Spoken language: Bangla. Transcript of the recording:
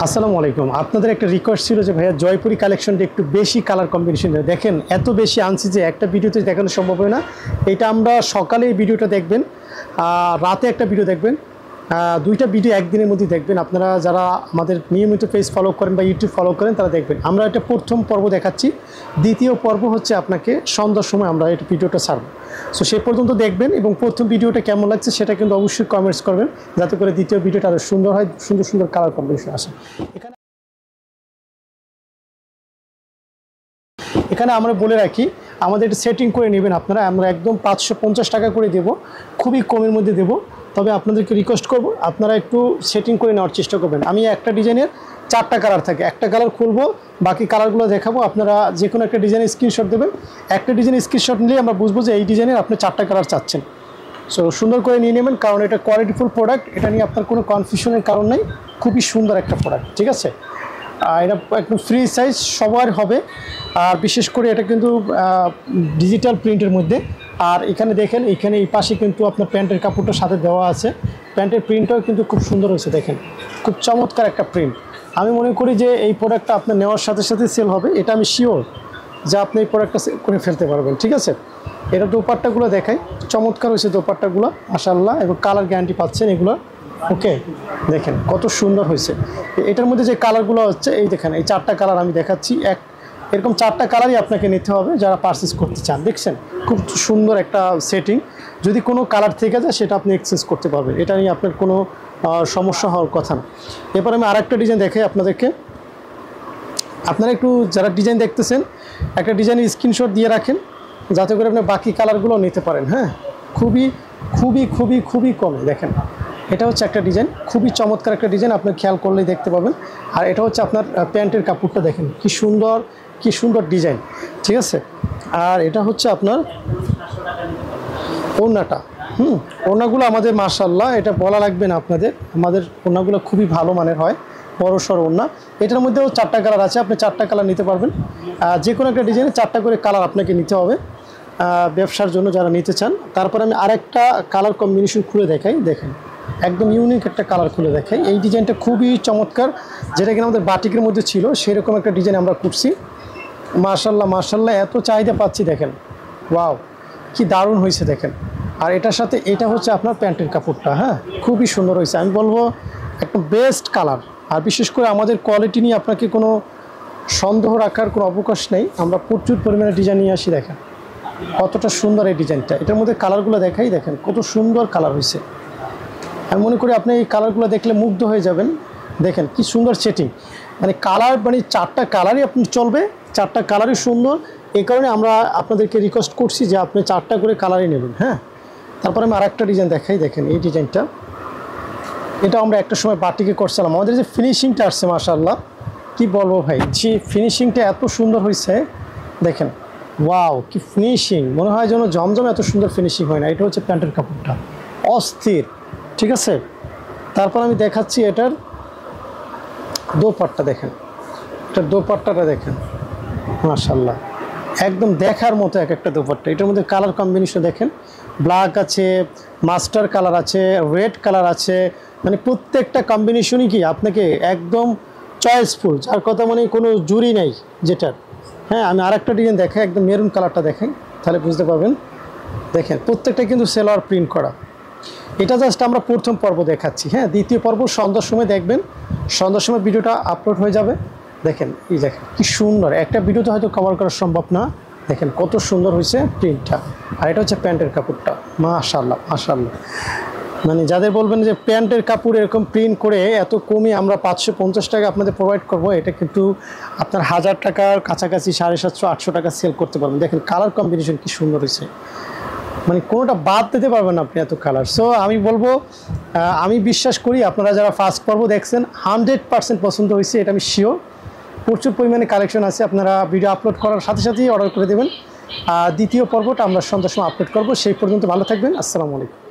আসসালামু আলাইকুম। আপনাদের একটা রিকোয়েস্ট ছিল যে ভাইয়া জয়পুরি কালেকশনটা একটু বেশি কালার কম্বিনেশন দেখেন, এত বেশি আনছি যে একটা ভিডিওতে দেখানো সম্ভব হয় না। এটা আমরা সকালে এই ভিডিওটা দেখবেন, রাতে একটা ভিডিও দেখবেন, দুইটা ভিডিও একদিনের মধ্যে দেখবেন। আপনারা যারা আমাদের নিয়মিত পেজ ফলো করেন বা ইউটিউব ফলো করেন তারা দেখবেন। আমরা এটা প্রথম পর্ব দেখাচ্ছি, দ্বিতীয় পর্ব হচ্ছে আপনাকে সন্ধ্যার সময় আমরা এটা ভিডিওটা ছাড়বো। সো সেই পর্যন্ত দেখবেন এবং প্রথম ভিডিওটা কেমন লাগছে সেটা কিন্তু অবশ্যই কমেন্টস করবেন, যাতে করে দ্বিতীয় ভিডিওটা আরও সুন্দর হয়, সুন্দর সুন্দর কালার কম্বিনেশন আসে। এখানে আমরা বলে রাখি, আমাদের এটা সেটিং করে নেবেন আপনারা। আমরা একদম 550 টাকা করে দেব, খুবই কমের মধ্যে দেব। তবে আপনাদেরকে রিকোয়েস্ট করব আপনারা একটু সেটিং করে নেওয়ার চেষ্টা করবেন। আমি একটা ডিজাইনের 4টা কালার থাকে, একটা কালার খুলবো, বাকি কালারগুলো দেখাবো। আপনারা যে কোনো একটা ডিজাইনের স্ক্রিনশট দেবেন। একটা ডিজাইনের স্ক্রিনশট নিলে আমরা বুঝবো যে এই ডিজাইনের আপনি 4টা কালার চাচ্ছেন। সো সুন্দর করে নিয়ে নেবেন, কারণ এটা কোয়ালিটিফুল প্রোডাক্ট, এটা নিয়ে আপনার কোনো কনফিউশনের কারণ নেই। খুবই সুন্দর একটা প্রোডাক্ট, ঠিক আছে। এটা একদম ফ্রি সাইজ সবার হবে। আর বিশেষ করে এটা কিন্তু ডিজিটাল প্রিন্টের মধ্যে। আর এখানে দেখেন, এখানে এই পাশে কিন্তু আপনার প্যান্টের কাপড়টার সাথে দেওয়া আছে। প্যান্টের প্রিন্টটাও কিন্তু খুব সুন্দর হয়েছে, দেখেন খুব চমৎকার একটা প্রিন্ট। আমি মনে করি যে এই প্রোডাক্টটা আপনার নেওয়ার সাথে সাথে সেল হবে, এটা আমি শিওর যে আপনি এই প্রোডাক্টটা সেল করে ফেলতে পারবেন, ঠিক আছে। এটা দোপাট্টাগুলো দেখাই, চমৎকার হয়েছে দোপাট্টাগুলো মাশাআল্লাহ, এবং কালার গ্যারান্টি পাচ্ছেন এগুলো। ওকে, দেখেন কত সুন্দর হয়েছে। এটার মধ্যে যে কালারগুলো হচ্ছে এই দেখেন, এই 4টা কালার আমি দেখাচ্ছি। এরকম 4টা কালারই আপনাকে নিতে হবে যারা পারচেস করতে চান। দেখছেন খুব সুন্দর একটা সেটিং। যদি কোনো কালার থেকে যায় সেটা আপনি এক্সচেঞ্জ করতে পারবেন, এটা নিয়ে আপনার কোনো সমস্যা হওয়ার কথা না। এরপর আমি আরেকটা ডিজাইন দেখাই আপনাদেরকে। আপনারা একটু যারা ডিজাইন দেখতেছেন একটা ডিজাইনের স্ক্রিনশট দিয়ে রাখেন, যাতে করে আপনি বাকি কালারগুলো নিতে পারেন। হ্যাঁ, খুবই খুবই খুবই খুবই কমে। দেখেন এটা হচ্ছে একটা ডিজাইন, খুবই চমৎকার একটা ডিজাইন, আপনি খেয়াল করলেই দেখতে পাবেন। আর এটা হচ্ছে আপনার প্যান্টের কাপড়টা, দেখেন কি সুন্দর, কি সুন্দর ডিজাইন, ঠিক আছে। আর এটা হচ্ছে আপনার ওড়নাটা। ওড়নাগুলো আমাদের মাশাআল্লাহ, এটা বলা লাগবে না আপনাদের, আমাদের ওড়নাগুলো খুবই ভালো মানের হয়, বড়সড় ওড়না। এটার মধ্যেও 4টা কালার আছে, আপনি 4টা কালার নিতে পারবেন। যে কোনো একটা ডিজাইনে 4টা করে কালার আপনাকে নিতে হবে ব্যবসার জন্য যারা নিতে চান। তারপর আমি আরেকটা কালার কম্বিনেশন খুলে দেখাই, দেখেন একদম ইউনিক একটা কালার খুলে দেখাই। এই ডিজাইনটা খুবই চমৎকার, যেটা কিনা আমাদের বাটিকের মধ্যে ছিল, সেরকম একটা ডিজাইন আমরা করছি। মাশাআল্লাহ মাশাআল্লাহ, এত চাহিদা পাচ্ছি, দেখেন ওয়াও কি দারুণ হয়েছে দেখেন। আর এটার সাথে এটা হচ্ছে আপনার প্যান্টের কাপড়টা, হ্যাঁ খুবই সুন্দর হয়েছে, আমি বলবো একদম বেস্ট কালার। আর বিশেষ করে আমাদের কোয়ালিটি নিয়ে আপনাকে কোনো সন্দেহ রাখার কোনো অবকাশ নেই, আমরা প্রচুর পরিমাণে ডিজাইন নিয়ে আসি। দেখেন কতটা সুন্দর এই ডিজাইনটা, এটার মধ্যে কালারগুলো দেখাই, দেখেন কত সুন্দর কালার হয়েছে। আমি মনে করি আপনি এই কালারগুলো দেখলে মুগ্ধ হয়ে যাবেন। দেখেন কি সুন্দর সেটিং, মানে কালার, মানে 4টা কালারই আপনি চলবে, 4টা কালারই সুন্দর। এই কারণে আমরা আপনাদেরকে রিকোয়েস্ট করছি যে আপনি 4টা করে কালারই নেবেন। হ্যাঁ, তারপরে আমি আরেকটা ডিজাইন দেখাই, দেখেন এই ডিজাইনটা, এটা আমরা একটা সময় বাটিকে করছিলাম। আমাদের যে ফিনিশিংটা আসছে মাশাআল্লাহ, কি বলবো ভাই, যে ফিনিশিংটা এত সুন্দর হয়েছে, দেখেন ওয়াও কি ফিনিশিং, মনে হয় যেন জমজম এত সুন্দর ফিনিশিং হয় না। এটা হচ্ছে প্যান্টের কাপড়টা, অস্থির, ঠিক আছে। তারপর আমি দেখাচ্ছি এটার দোপাট্টা, দেখেন এটার দোপাট্টাটা দেখেন মাশাআল্লাহ, একদম দেখার মতো এক একটা দোপাট্টা। এটার মধ্যে কালার কম্বিনেশন দেখেন, ব্ল্যাক আছে, মাস্টার কালার আছে, রেড কালার আছে, মানে প্রত্যেকটা কম্বিনেশনই কি আপনাকে একদম চয়েসফুল, যার কথা মানে কোনো জুরি নেই যেটার। হ্যাঁ, আমি আরেকটা ডিজাইন দেখাই, একদম মেরুন কালারটা দেখাই, তাহলে বুঝতে পারবেন। দেখেন প্রত্যেকটা কিন্তু সেলোয়ার প্রিন্ট করা। এটা জাস্ট আমরা প্রথম পর্ব দেখাচ্ছি। হ্যাঁ, দ্বিতীয় পর্ব সন্ধ্যার সময় দেখবেন, সন্ধ্যার সময় ভিডিওটা আপলোড হয়ে যাবে। দেখেন এই দেখেন কি সুন্দর, একটা ভিডিওতে হয়তো কভার করা সম্ভব না, দেখেন কত সুন্দর হয়েছে প্রিন্টটা। আর এটা হচ্ছে প্যান্টের কাপড়টা, মাশাআল্লাহ মাশাআল্লাহ, মানে যাদের বলবেন যে প্যান্টের কাপড় এরকম প্রিন্ট করে এত কমই আমরা 550 টাকা আপনাদের প্রোভাইড করবো, এটা কিন্তু আপনার 1000 টাকার কাছাকাছি 750-800 টাকা সেল করতে পারবেন। দেখেন কালার কম্বিনেশন কি সুন্দর হয়েছে, মানে কোনোটা বাদ দিতে পারবেন না আপনি, এত কালার। সো আমি বলবো, আমি বিশ্বাস করি আপনারা যারা ফার্স্ট পর্ব দেখছেন 100% পছন্দ হয়েছে, এটা আমি শিওর। প্রচুর পরিমাণে কালেকশন আছে, আপনারা ভিডিও আপলোড করার সাথে সাথেই অর্ডার করে দেবেন। দ্বিতীয় পর্বটা আমরা সন্ধ্যার সময় আপলোড করবো। সেই পর্যন্ত ভালো থাকবেন, আসসালামু আলাইকুম।